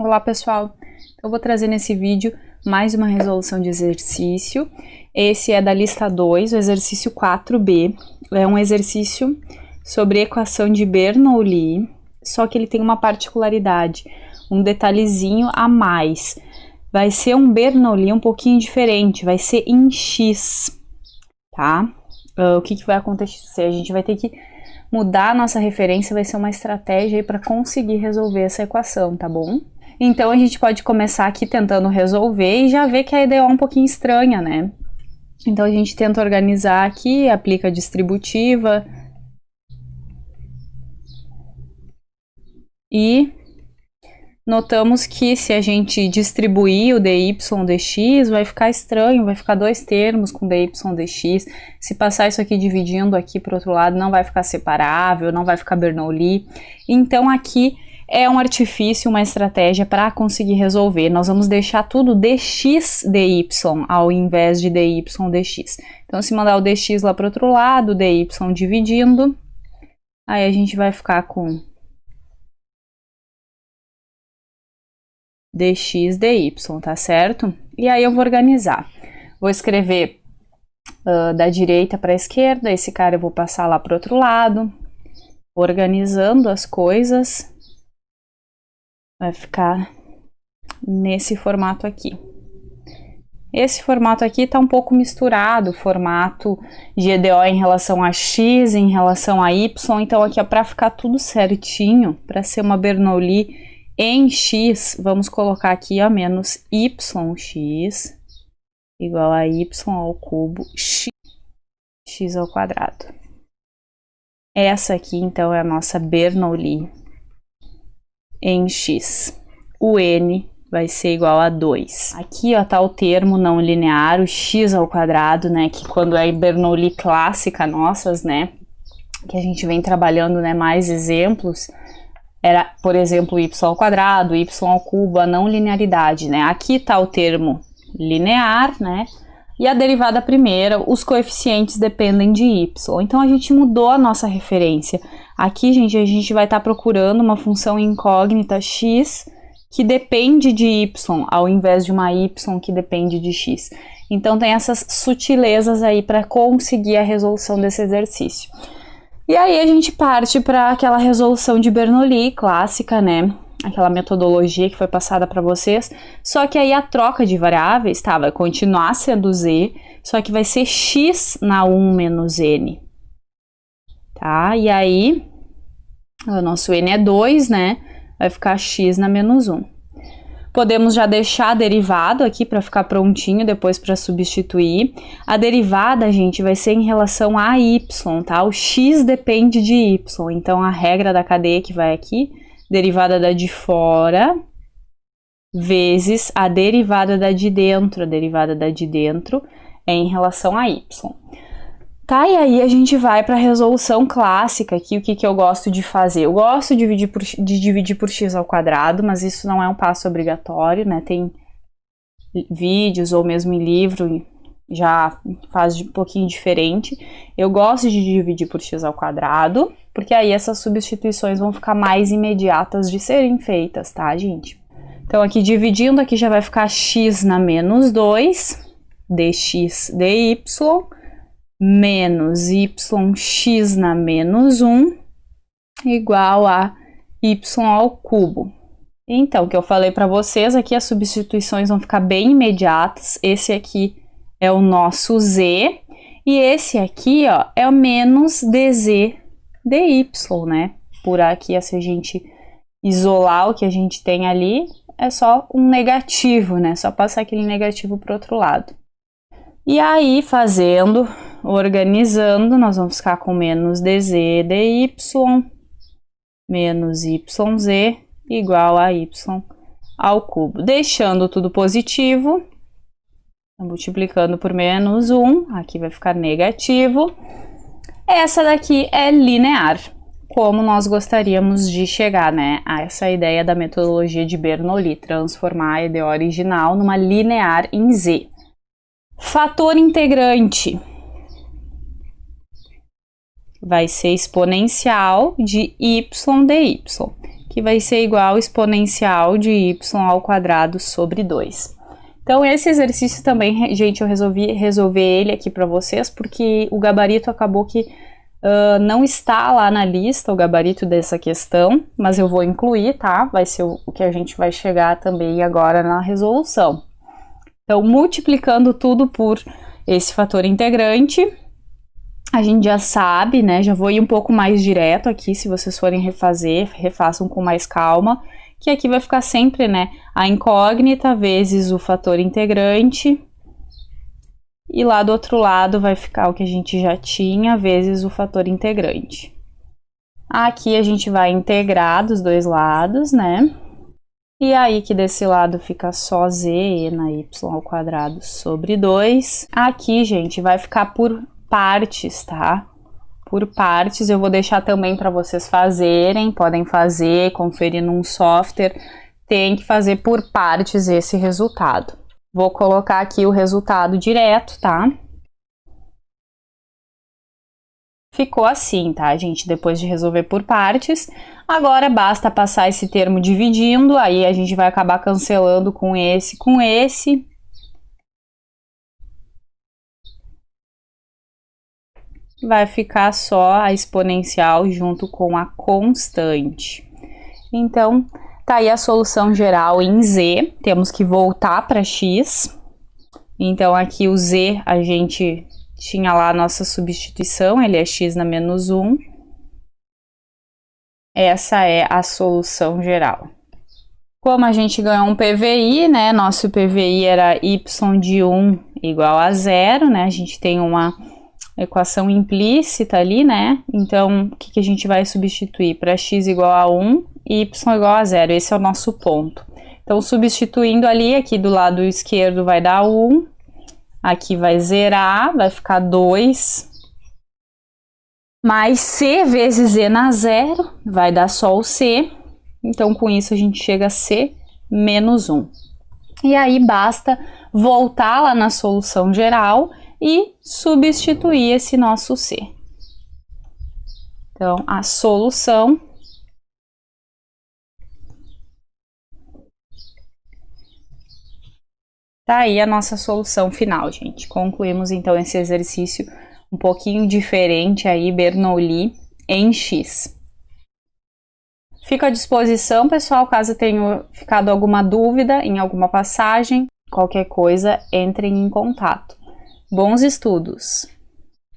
Olá pessoal, eu vou trazer nesse vídeo mais uma resolução de exercício. Esse é da lista 2, o exercício 4b. É um exercício sobre equação de Bernoulli, só que ele tem uma particularidade, um detalhezinho a mais. Vai ser um Bernoulli um pouquinho diferente, vai ser em x, tá? O que vai acontecer? A gente vai ter que mudar a nossa referência, vai ser uma estratégia aí para conseguir resolver essa equação, tá bom? Então a gente pode começar aqui tentando resolver e já ver que a ideia é um pouquinho estranha, né? Então a gente tenta organizar aqui, aplica a distributiva e notamos que se a gente distribuir o dy dx vai ficar estranho, vai ficar dois termos com dy dx. Se passar isso aqui dividindo aqui para o outro lado não vai ficar separável, não vai ficar Bernoulli. Então aqui é um artifício, uma estratégia para conseguir resolver. Nós vamos deixar tudo dx dy ao invés de dy dx. Então, se mandar o dx lá para o outro lado, dy dividindo, aí a gente vai ficar com dx dy, tá certo? E aí eu vou organizar. Vou escrever da direita para a esquerda, esse cara eu vou passar lá para o outro lado, organizando as coisas. Vai ficar nesse formato aqui. Esse formato aqui está um pouco misturado, o formato de EDO em relação a x, em relação a y. Então aqui é para ficar tudo certinho, para ser uma Bernoulli em x, vamos colocar aqui ó, menos yx igual a y ao cubo x ao quadrado. Essa aqui então é a nossa Bernoulli em x. O n vai ser igual a 2. Aqui ó, tá o termo não linear, o x ao quadrado, né, que quando é Bernoulli clássica nossas, né, que a gente vem trabalhando, né, mais exemplos, era, por exemplo, y ao quadrado, y ao cubo, a não linearidade, né, aqui tá o termo linear, né, e a derivada primeira, os coeficientes dependem de y. Então a gente mudou a nossa referência. Aqui, gente, a gente vai estar procurando uma função incógnita x que depende de y, ao invés de uma y que depende de x. Então tem essas sutilezas aí para conseguir a resolução desse exercício. E aí a gente parte para aquela resolução de Bernoulli clássica, né? Aquela metodologia que foi passada para vocês, só que aí a troca de variáveis, tá, vai continuar sendo z, só que vai ser x na 1 menos n, tá, e aí o nosso n é 2, né, vai ficar x na menos 1. Podemos já deixar derivado aqui para ficar prontinho depois para substituir. A derivada, gente, vai ser em relação a y, tá, o x depende de y, então a regra da cadeia que vai aqui, derivada da de fora vezes a derivada da de dentro. A derivada da de dentro é em relação a y. Tá, e aí a gente vai para a resolução clássica aqui. O que eu gosto de fazer? Eu gosto de dividir por x ao quadrado, mas isso não é um passo obrigatório, né? Tem vídeos ou mesmo em livro já faz um pouquinho diferente. Eu gosto de dividir por x ao quadrado, porque aí essas substituições vão ficar mais imediatas de serem feitas, tá, gente? Então, aqui dividindo, aqui já vai ficar x na menos 2, dx dy, menos yx na menos 1, igual a y ao cubo. Então, o que eu falei para vocês, aqui as substituições vão ficar bem imediatas. Esse aqui é o nosso z, e esse aqui, ó, é o menos dz dy, né? Por aqui, se a gente isolar o que a gente tem ali, é só um negativo, né? Só passar aquele negativo para o outro lado. E aí, fazendo, organizando, nós vamos ficar com menos dz dy, menos yz, igual a y ao cubo. Deixando tudo positivo, multiplicando por menos 1, aqui vai ficar negativo. Essa daqui é linear, como nós gostaríamos de chegar, né, a essa ideia da metodologia de Bernoulli, transformar a EDO original numa linear em z. Fator integrante vai ser exponencial de y dy. que vai ser igual ao exponencial de y ao quadrado sobre 2. Então, esse exercício também, gente, eu resolvi resolver ele aqui para vocês, porque o gabarito acabou que não está lá na lista, o gabarito dessa questão, mas eu vou incluir, tá? Vai ser o que a gente vai chegar também agora na resolução. Então, multiplicando tudo por esse fator integrante, a gente já sabe, né? Já vou ir um pouco mais direto aqui, se vocês forem refazer, refaçam com mais calma, que aqui vai ficar sempre, né, a incógnita vezes o fator integrante, e lá do outro lado vai ficar o que a gente já tinha vezes o fator integrante. Aqui a gente vai integrar dos dois lados, né? E aí que desse lado fica só z e na y ao quadrado sobre 2. Aqui, gente, vai ficar por partes, tá? Por partes, eu vou deixar também para vocês fazerem, podem fazer, conferir num software, tem que fazer por partes esse resultado. Vou colocar aqui o resultado direto, tá? Ficou assim, tá, gente? Depois de resolver por partes, agora basta passar esse termo dividindo, aí a gente vai acabar cancelando com esse, com esse. Vai ficar só a exponencial junto com a constante. Então, tá aí a solução geral em z, temos que voltar para x. Então, aqui o z, a gente tinha lá a nossa substituição, ele é x na menos 1. Essa é a solução geral. Como a gente ganhou um PVI, né, nosso PVI era y de 1 igual a 0, né, a gente tem uma equação implícita ali, né? Então, o que a gente vai substituir? Para x igual a 1 e y igual a 0. Esse é o nosso ponto. Então, substituindo ali, aqui do lado esquerdo vai dar 1. Aqui vai zerar, vai ficar 2. Mais c vezes z na 0, vai dar só o c. Então, com isso, a gente chega a c menos 1. E aí, basta voltar lá na solução geral e substituir esse nosso c. Então, a solução tá aí a nossa solução final, gente. Concluímos então esse exercício um pouquinho diferente aí, Bernoulli em x. Fico à disposição, pessoal, caso tenha ficado alguma dúvida em alguma passagem, qualquer coisa, entrem em contato. Bons estudos!